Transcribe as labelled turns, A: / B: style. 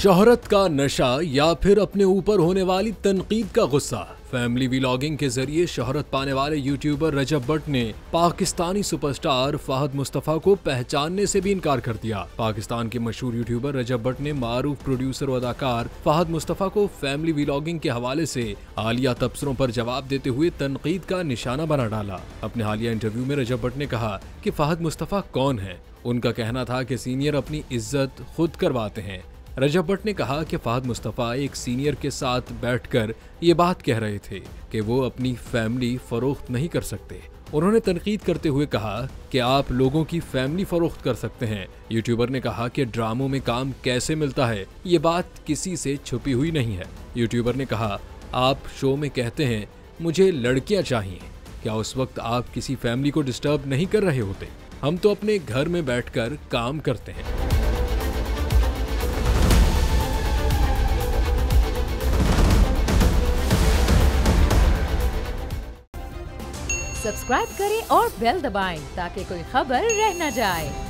A: शोहरत का नशा या फिर अपने ऊपर होने वाली तनकीद का गुस्सा। फैमिली व्लॉगिंग के जरिए शोहरत पाने वाले यूट्यूबर रजब भट्ट ने पाकिस्तानी सुपरस्टार फहद मुस्तफा को पहचानने से भी इनकार कर दिया। पाकिस्तान के मशहूर यूट्यूबर रजब भट्ट ने मारूफ प्रोड्यूसर और अदाकार फहद मुस्तफा को फैमिली व्लॉगिंग के हवाले से हालिया तबसरों पर जवाब देते हुए तनकीद का निशाना बना डाला। अपने हालिया इंटरव्यू में रजब भट्ट ने कहा कि फहद मुस्तफा कौन है। उनका कहना था कि सीनियर अपनी इज्जत खुद करवाते हैं। रजब भट्ट ने कहा कि फहद मुस्तफा एक सीनियर के साथ बैठकर ये बात कह रहे थे कि वो अपनी फैमिली फरोख्त नहीं कर सकते। उन्होंने तनकीद करते हुए कहा कि आप लोगों की फैमिली फरोख्त कर सकते हैं। यूट्यूबर ने कहा कि ड्रामों में काम कैसे मिलता है, ये बात किसी से छुपी हुई नहीं है। यूट्यूबर ने कहा, आप शो में कहते हैं मुझे लड़कियां चाहिए, क्या उस वक्त आप किसी फैमिली को डिस्टर्ब नहीं कर रहे होते? हम तो अपने घर में बैठकर काम करते हैं।
B: सब्सक्राइब करें और बेल दबाएं ताकि कोई खबर रह न जाए।